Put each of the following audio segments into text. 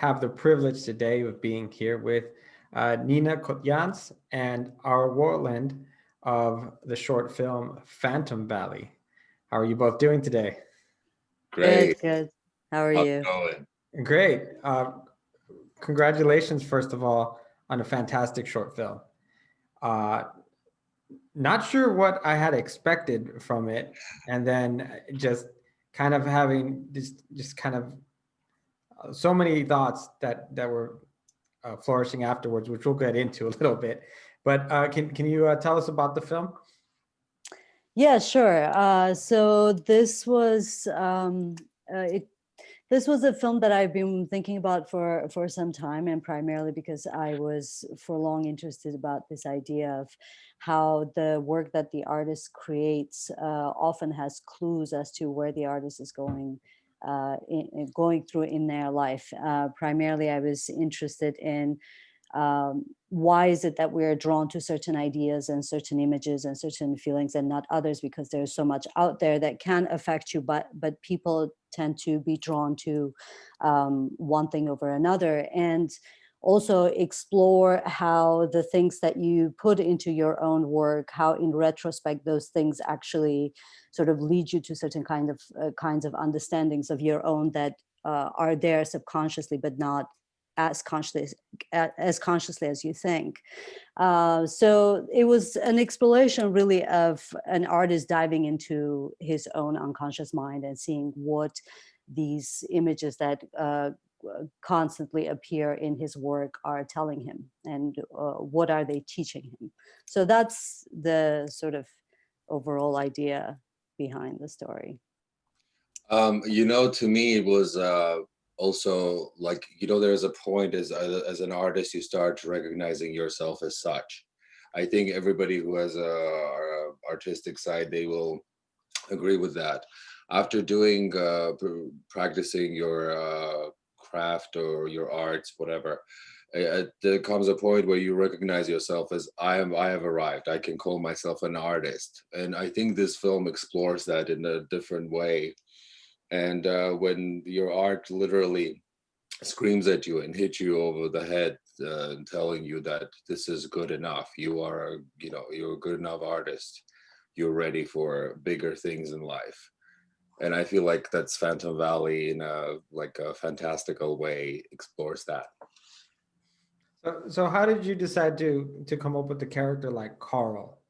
have the privilege today of being here with Nina Kotyantz and Ara Woland of the short film Phantom Valley. How are you both doing today? Great. Good, good. How are How's it you? going? Great. Congratulations, first of all, on a fantastic short film. Uh, Not sure what I had expected from it, and then just kind of having just kind of so many thoughts that were flourishing afterwards, which we'll get into a little bit. But can you tell us about the film? Yeah, sure. So this was a film that I've been thinking about for some time, and primarily because I was for long interested about this idea of how the work that the artist creates often has clues as to where the artist is going through in their life. Primarily, I was interested in why is it that we're drawn to certain ideas and certain images and certain feelings and not others, because there's so much out there that can affect you, but people tend to be drawn to one thing over another. And also explore how the things that you put into your own work, how in retrospect those things actually sort of lead you to certain kinds of understandings of your own that are there subconsciously but not as consciously as you think. So it was an exploration really of an artist diving into his own unconscious mind and seeing what these images that constantly appear in his work are telling him, and what are they teaching him. So that's the sort of overall idea behind the story. To me, it was also like, there's a point as an artist, you start recognizing yourself as such. I think everybody who has a artistic side, they will agree with that. After doing, practicing your craft or your arts, whatever, there comes a point where you recognize yourself as I have arrived. I can call myself an artist, and I think this film explores that in a different way. And when your art literally screams at you and hits you over the head, telling you that this is good enough, you're a good enough artist, you're ready for bigger things in life. And I feel like that's Phantom Valley in a fantastical way explores that. So how did you decide to come up with a character like Carl,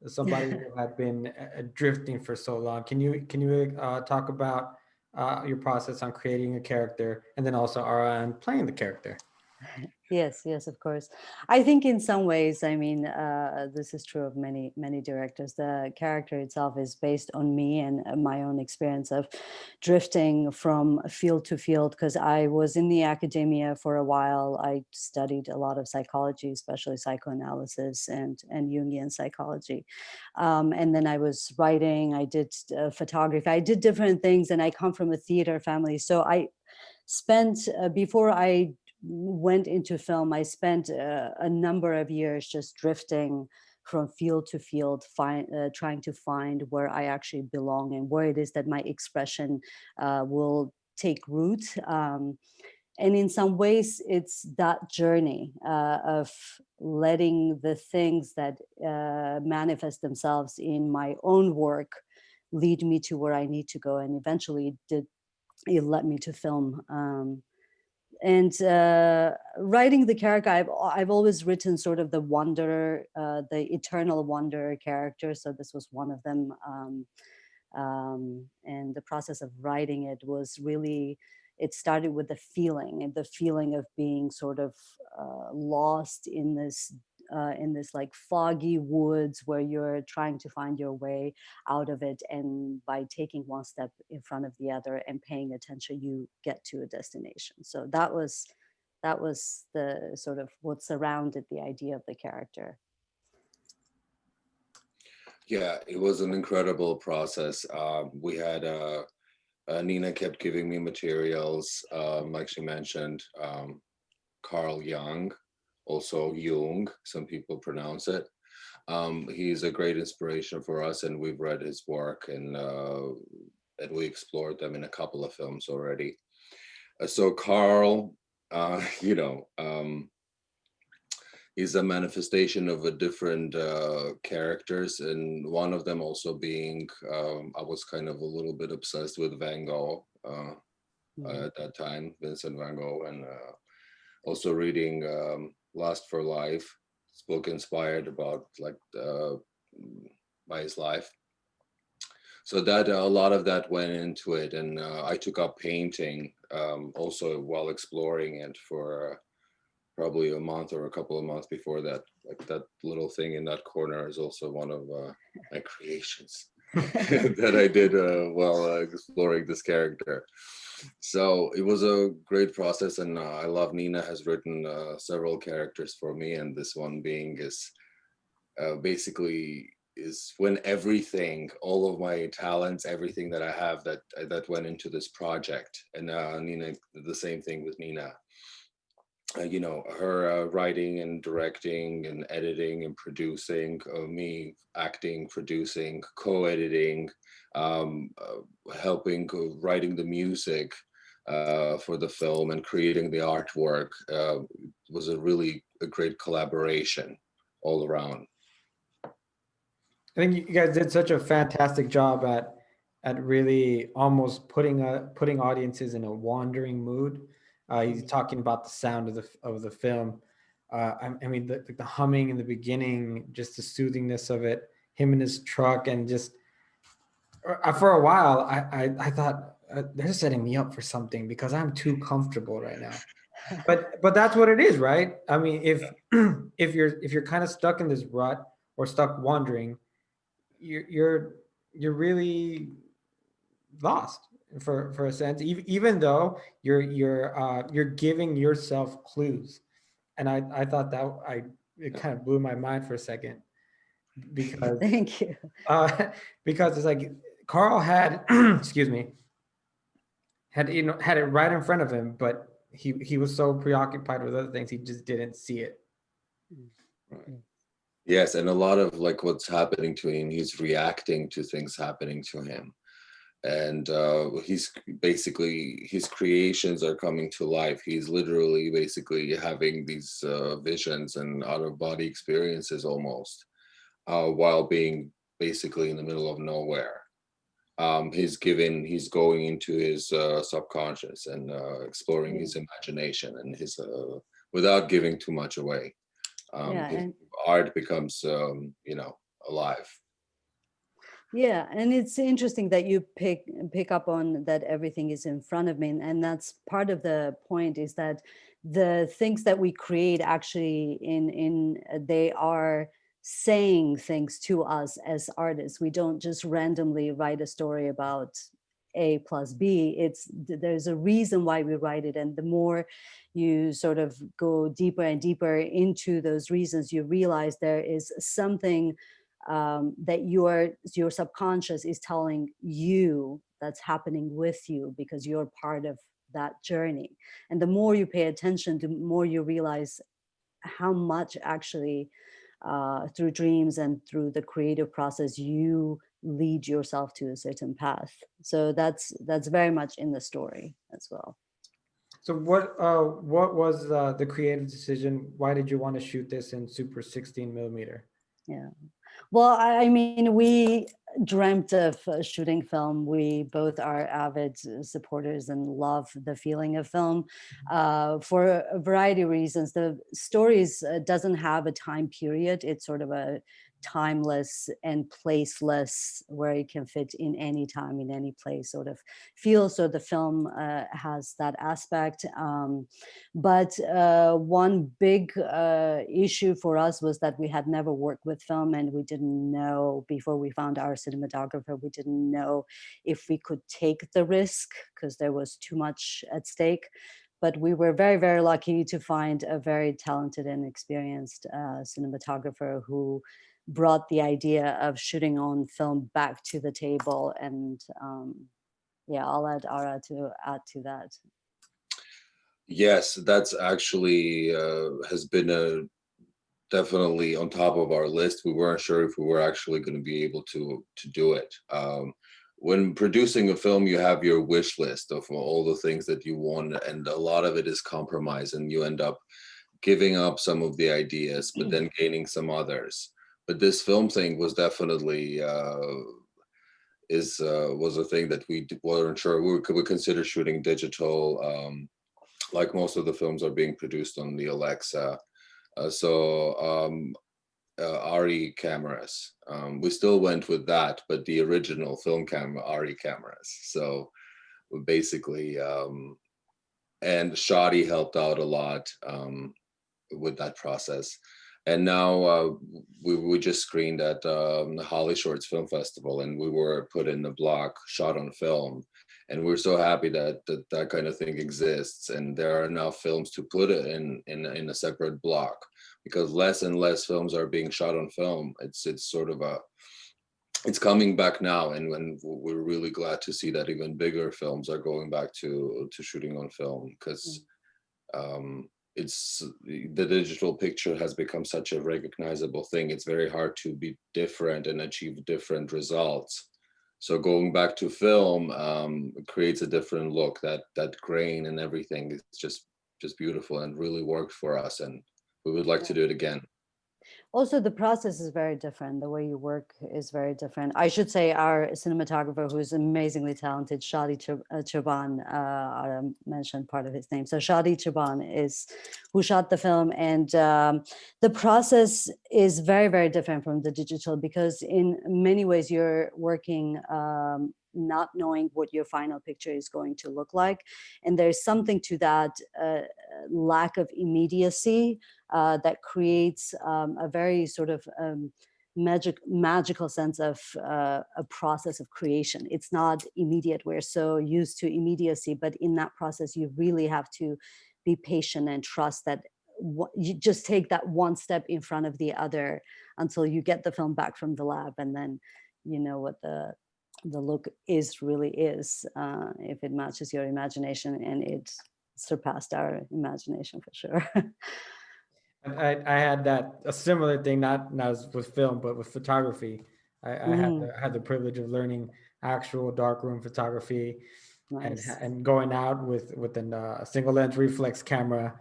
somebody who had been drifting for so long? Can you talk about your process on creating a character, and then also on playing the character? Yes, yes, of course. I think in some ways, I mean, this is true of many directors. The character itself is based on me and my own experience of drifting from field to field, because I was in the academia for a while. I studied a lot of psychology, especially psychoanalysis and Jungian psychology. And then I was writing, I did photography, I did different things, and I come from a theater family. So I spent, before I went into film, I spent a number of years just drifting from field to field, trying to find where I actually belong and where it is that my expression will take root. And in some ways, it's that journey of letting the things that manifest themselves in my own work lead me to where I need to go. And eventually it led me to film. And writing the character, I've always written sort of the wonder, the eternal wonder character. So this was one of them. And the process of writing it was really, it started with the feeling, and the feeling of being sort of lost in this like foggy woods where you're trying to find your way out of it, and by taking one step in front of the other and paying attention, you get to a destination. So that was the sort of what surrounded the idea of the character. Yeah, it was an incredible process. We had Nina kept giving me materials, like she mentioned, Carl Jung, also Jung, some people pronounce it. He's a great inspiration for us, and we've read his work, and we explored them in a couple of films already. So Carl you know, is a manifestation of a different characters, and one of them also being I was kind of a little bit obsessed with Van Gogh at that time, Vincent Van Gogh, and also reading Lust for Life. This book inspired about like by his life. So that a lot of that went into it, and I took up painting also while exploring it for probably a month or a couple of months before that. Like that little thing in that corner is also one of my creations that I did while exploring this character. So it was a great process, and I love Nina has written several characters for me, and this one being is basically is when everything, all of my talents, everything that I have that went into this project, and Nina, the same thing with Nina. You know, her writing and directing and editing and producing, me acting, producing, co-editing, helping writing the music for the film and creating the artwork was a great collaboration all around. I think you guys did such a fantastic job at really almost putting audiences in a wandering mood. He's talking about the sound of the film. I mean, the humming in the beginning, just the soothingness of it. Him in his truck, and just for a while, I thought they're setting me up for something because I'm too comfortable right now. But that's what it is, right? I mean, if you're kind of stuck in this rut or stuck wandering, you're you're really lost for a sense, even though you're giving yourself clues. And I thought that it kind of blew my mind for a second, because Thank you. uh because it's like Carl had excuse me, had had it right in front of him, but he was so preoccupied with other things he just didn't see it. Right. Yes, and a lot of like what's happening to him, he's reacting to things happening to him, and he's basically his creations are coming to life. He's literally basically having these visions and out of body experiences almost, while being basically in the middle of nowhere. He's going into his subconscious and exploring his imagination and his without giving too much away. Yeah, His and art becomes you know, alive. yeah, and it's interesting that you pick up on that everything is in front of me, and that's part of the point, is that the things that we create actually in they are saying things to us as artists. We don't just randomly write a story about A plus B. There's a reason why we write it, and the more you sort of go deeper and deeper into those reasons, you realize there is something that your subconscious is telling you that's happening with you, because you're part of that journey. And the more you pay attention, the more you realize how much actually through dreams and through the creative process you lead yourself to a certain path. So that's very much in the story as well. So what was the creative decision? Why did you want to shoot this in super 16 millimeter? Yeah. Well, I mean, we dreamt of shooting film. We both are avid supporters and love the feeling of film for a variety of reasons. The stories doesn't have a time period. It's sort of a timeless and placeless, where it can fit in any time, in any place sort of feel. So the film has that aspect. But one big issue for us was that we had never worked with film, and we didn't know, before we found our cinematographer, we didn't know if we could take the risk, because there was too much at stake. But we were very, very lucky to find a very talented and experienced cinematographer who brought the idea of shooting on film back to the table. And yeah, I'll let Ara to add to that. Yes, that's actually has been a definitely on top of our list. We weren't sure if we were actually going to be able to do it. when producing a film, you have your wish list of all the things that you want, and a lot of it is compromise, and you end up giving up some of the ideas, but then gaining some others. But this film thing was definitely was a thing that we weren't sure. We consider shooting digital, like most of the films are being produced on the Alexa. ARRI cameras. We still went with that, but the original film camera ARRI cameras. So basically, and Shadi helped out a lot with that process. And now we just screened at the Holly Shorts Film Festival, and we were put in the block, shot on film. And we're so happy that that kind of thing exists, and there are enough films to put it in a separate block, because less and less films are being shot on film. It's sort of it's coming back now, and when we're really glad to see that even bigger films are going back to shooting on film, because it's the digital picture has become such a recognizable thing. It's very hard to be different and achieve different results. So going back to film creates a different look. That grain and everything is just beautiful and really worked for us, and we would like to do it again. Also, the process is very different. The way you work is very different. I should say our cinematographer, who's amazingly talented, Shadi Chaban, I mentioned part of his name. So Shadi Chaban is who shot the film. And the process is very, very different from the digital, because in many ways you're working not knowing what your final picture is going to look like. And there's something to that lack of immediacy that creates a very sort of magical sense of a process of creation. It's not immediate. We're so used to immediacy, but in that process, you really have to be patient and trust that you just take that one step in front of the other until you get the film back from the lab, and then you know what the look really is, if it matches your imagination, and it surpassed our imagination for sure. I had a similar thing, not with film, but with photography. I had the privilege of learning actual darkroom photography, Nice. and going out with a single lens reflex camera,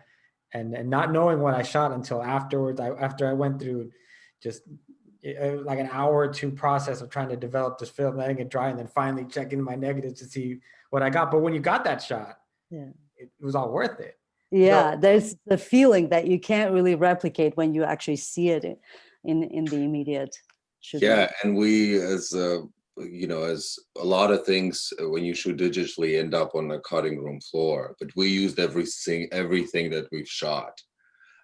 and not knowing what I shot until afterwards. After I went through just like an hour or two process of trying to develop this film, letting it dry, and then finally checking my negatives to see what I got. But when you got that shot, Yeah. it was all worth it. Yeah, there's the feeling that you can't really replicate when you actually see it in the immediate shooting. Yeah, and we, as as a lot of things when you shoot digitally end up on a cutting room floor, but we used everything that we've shot,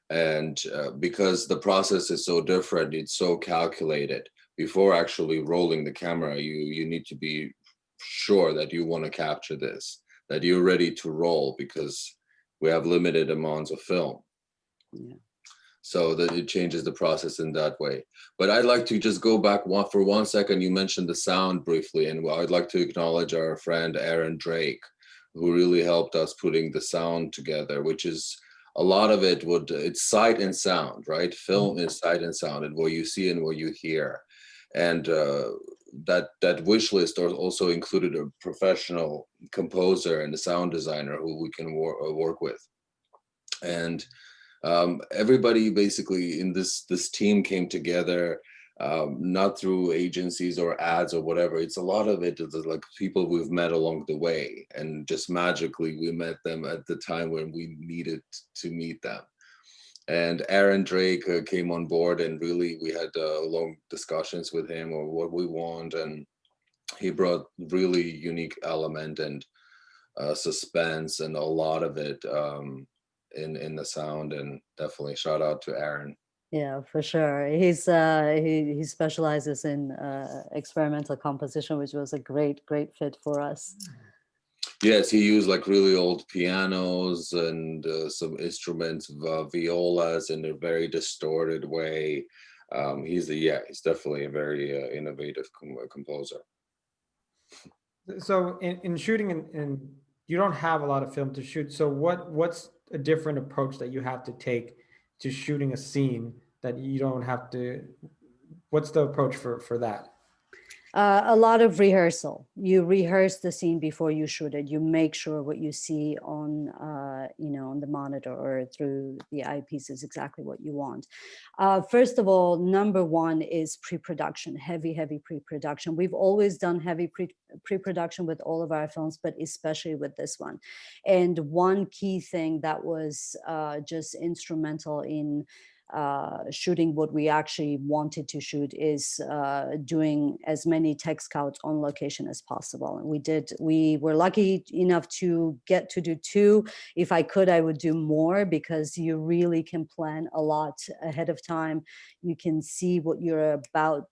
and because the process is so different, it's so calculated. Before actually rolling the camera, you need to be sure that you want to capture this, that you're ready to roll, because we have limited amounts of film. Yeah. So that it changes the process in that way. But I'd like to just go back for 1 second. You mentioned the sound briefly, and I'd like to acknowledge our friend Aaron Drake, who really helped us putting the sound together, which is a lot of it's sight and sound, right? Film is sight and sound, and what you see and what you hear. And that wish list also included a professional composer and a sound designer who we can work with. And everybody basically in this team came together, not through agencies or ads or whatever. It's a lot of it is like people we've met along the way, and just magically we met them at the time when we needed to meet them. And Aaron Drake came on board, and really we had long discussions with him or what we want, and he brought really unique element and suspense and a lot of it in the sound. And definitely shout out to Aaron. Yeah, for sure. He specializes in experimental composition, which was a great fit for us. Yes, he used like really old pianos and some instruments, violas in a very distorted way. He's definitely a very innovative composer. So in shooting, and you don't have a lot of film to shoot. So what's a different approach that you have to take to shooting a scene that you don't have to? What's the approach for that? A lot of rehearsal. You rehearse the scene before you shoot it. You make sure what you see on, on the monitor or through the eyepiece is exactly what you want. First of all, number one is pre-production, heavy pre-production. We've always done heavy pre-production with all of our films, but especially with this one. And one key thing that was just instrumental in shooting what we actually wanted to shoot is doing as many tech scouts on location as possible. And we were lucky enough to get to do 2. If I could, I would do more, because you really can plan a lot ahead of time. You can see what you're about,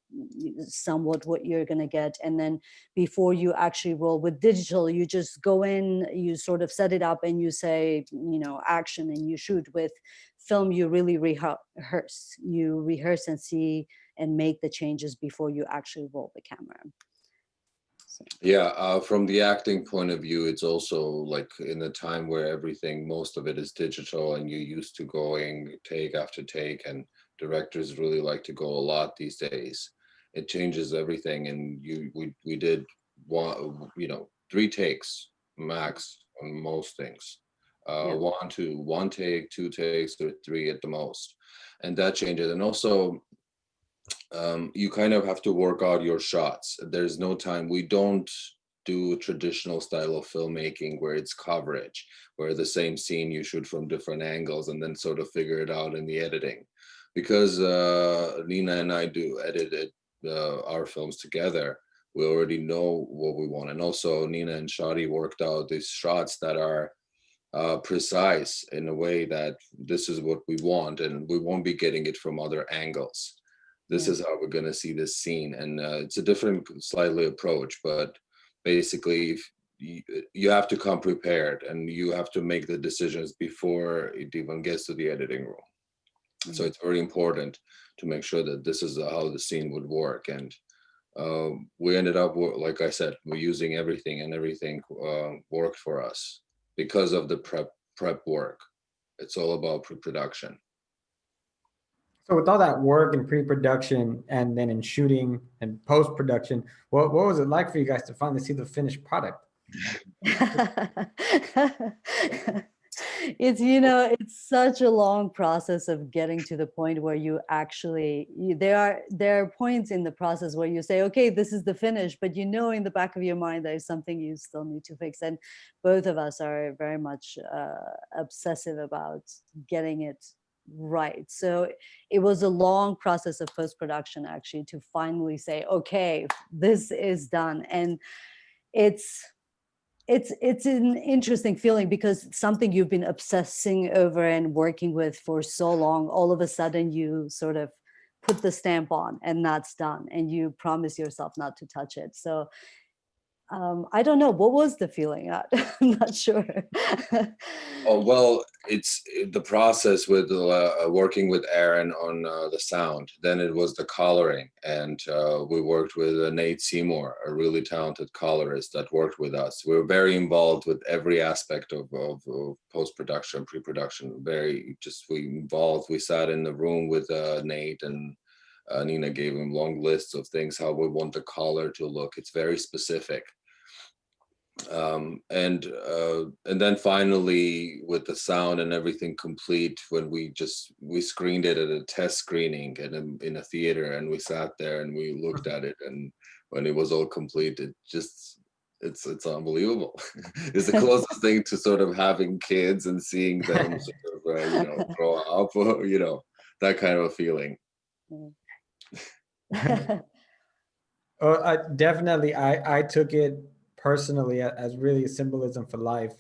somewhat what you're going to get. And then before you actually roll with digital, you just go in, you sort of set it up, and you say, action, and you shoot. With film, you really rehearse. You rehearse and see and make the changes before you actually roll the camera. So. Yeah, from the acting point of view, it's also like in a time where most of it is digital, and you're used to going take after take, and directors really like to go a lot these days. It changes everything, and we did 3 takes max on most things. Yeah. 1 take, 2 takes, or 3 at the most, and that changes. And also, you kind of have to work out your shots. There's no time. We don't do traditional style of filmmaking where it's coverage, where the same scene you shoot from different angles and then sort of figure it out in the editing. Because Nina and I do edit our films together, we already know what we want. And also Nina and Shadi worked out these shots that are precise in a way that this is what we want, and we won't be getting it from other angles. This is how we're going to see this scene. And it's a different slightly approach, but basically you have to come prepared, and you have to make the decisions before it even gets to the editing room. So it's very important to make sure that this is how the scene would work. And we ended up, like I said, we're using everything, and everything worked for us because of the prep work. It's all about pre-production. So with all that work in pre-production and then in shooting and post-production, what was it like for you guys to finally see the finished product? It's such a long process of getting to the point where you actually, there are points in the process where you say, okay, this is the finish, but in the back of your mind there's something you still need to fix. And both of us are very much obsessive about getting it right. So it was a long process of post-production actually to finally say, okay, this is done. And it's an interesting feeling, because something you've been obsessing over and working with for so long, all of a sudden you sort of put the stamp on, and that's done, and you promise yourself not to touch it. So I don't know, what was the feeling? I'm not sure. Oh, well, it's the process with working with Aaron on the sound. Then it was the coloring, and we worked with Nate Seymour, a really talented colorist that worked with us. We were very involved with every aspect of post-production, pre-production. We sat in the room with Nate, and Nina gave him long lists of things, how we want the color to look. It's very specific. And then finally, with the sound and everything complete, when we screened it at a test screening in a theater, and we sat there and we looked at it, and when it was all complete, it's unbelievable. It's the closest thing to sort of having kids and seeing them sort of grow up, that kind of a feeling. Definitely, I took it personally as really a symbolism for life,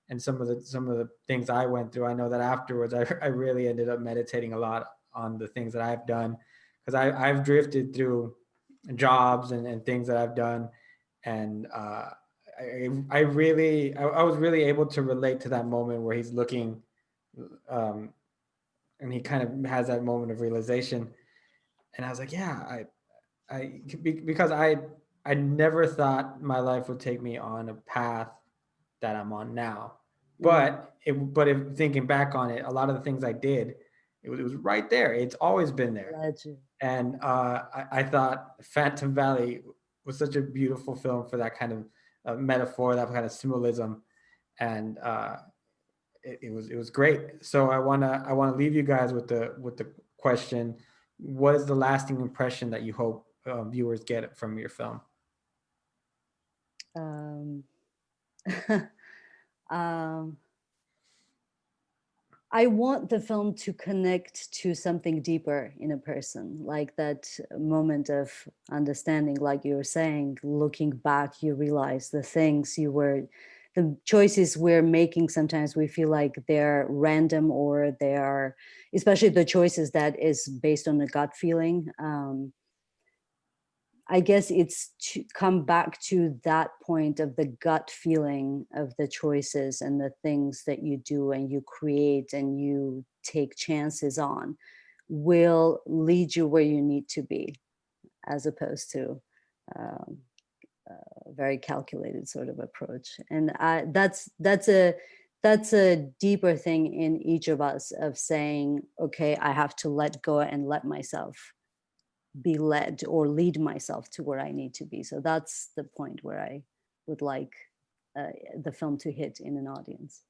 and some of the things I went through. I know that afterwards, I really ended up meditating a lot on the things that I've done, because I've drifted through jobs and things that I've done, and I was really able to relate to that moment where he's looking, and he kind of has that moment of realization, and I was like, yeah, because I never thought my life would take me on a path that I'm on now. But if thinking back on it, a lot of the things I did, it was right there. It's always been there. Legend. And I thought Phantom Valley was such a beautiful film for that kind of metaphor, that kind of symbolism, and it was great. So I wanna leave you guys with the question: what is the lasting impression that you hope viewers get from your film? Um, um, I want the film to connect to something deeper in a person, like that moment of understanding, like you were saying, looking back, you realize the choices we're making, sometimes we feel like they're random, or they are, especially the choices that is based on a gut feeling. I guess it's to come back to that point of the gut feeling of the choices and the things that you do and you create and you take chances on will lead you where you need to be, as opposed to um, a very calculated sort of approach. And that's a deeper thing in each of us, of saying, okay, I have to let go and let myself be led, or lead myself to where I need to be. So that's the point where I would like the film to hit in an audience.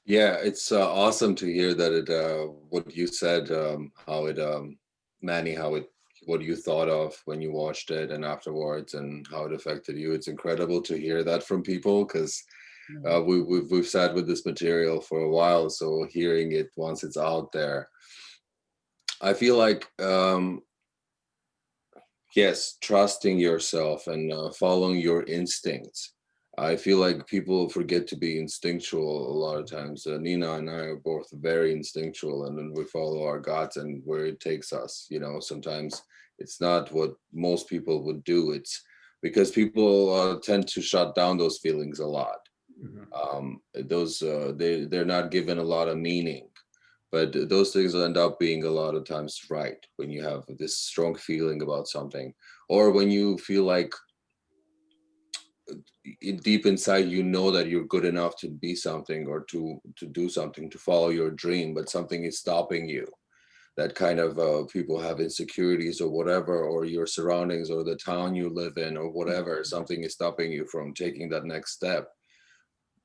Yeah, it's awesome to hear that what you said, how it, Manny, what you thought of when you watched it and afterwards, and how it affected you. It's incredible to hear that from people, because Yeah. we've sat with this material for a while, so hearing it once it's out there, I feel like, yes, trusting yourself and following your instincts. I feel like people forget to be instinctual a lot of times. Nina and I are both very instinctual, and then we follow our guts and where it takes us. Sometimes it's not what most people would do. It's because people tend to shut down those feelings a lot. They're not given a lot of meaning, but those things end up being a lot of times right when you have this strong feeling about something, or when you feel like deep inside you know that you're good enough to be something, or to do something, to follow your dream, but something is stopping you. That kind of people have insecurities or whatever, or your surroundings or the town you live in or whatever, something is stopping you from taking that next step.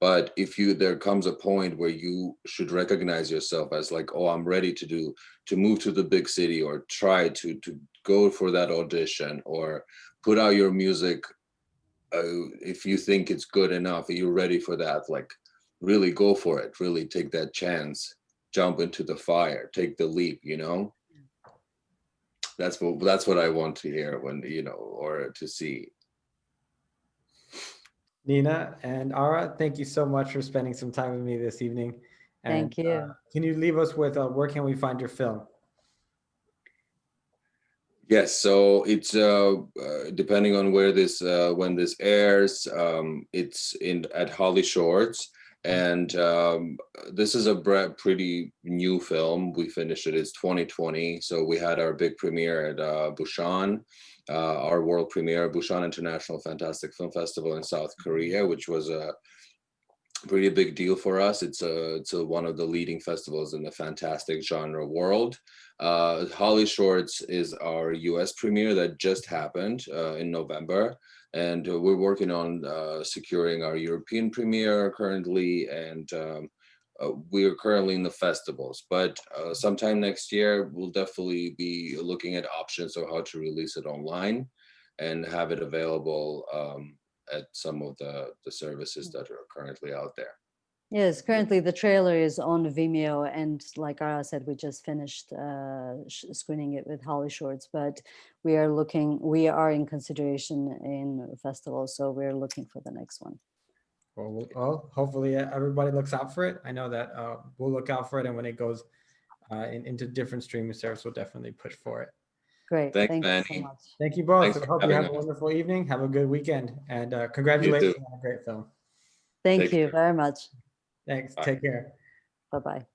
But there comes a point where you should recognize yourself as like, oh, I'm ready to move to the big city, or try to go for that audition, or put out your music. If you think it's good enough, you're ready for that, like really go for it, really take that chance, jump into the fire, take the leap. That's what I want to hear, or to see. Nina and Ara, thank you so much for spending some time with me this evening. And Thank you. can you leave us with where can we find your film? Yes, so it's depending on where when this airs, it's in at Holly Shorts, and this is a pretty new film. We finished it. It's 2020, so we had our big premiere at Busan, our world premiere, Busan International Fantastic Film Festival in South Korea, which was a pretty big deal for us. It's one of the leading festivals in the fantastic genre world. Holly Shorts is our US premiere that just happened in November. And we're working on securing our European premiere currently. And we are currently in the festivals. But sometime next year, we'll definitely be looking at options of how to release it online and have it available at some of the services that are currently out there. Yes, currently the trailer is on Vimeo, and like Ara said, we just finished screening it with Holly Shorts, but we are in consideration in festivals, so we're looking for the next one. Well, hopefully everybody looks out for it. I know that we'll look out for it, and when it goes into different streaming services, we'll definitely push for it. Great. Thanks, Thank you so Manny. much. Thank you both. Thanks I for hope you having have a us. wonderful evening. Have a good weekend, and You congratulations too. on a great film. Thank Take you care. very much. Thanks. Bye. Take care. Bye-bye.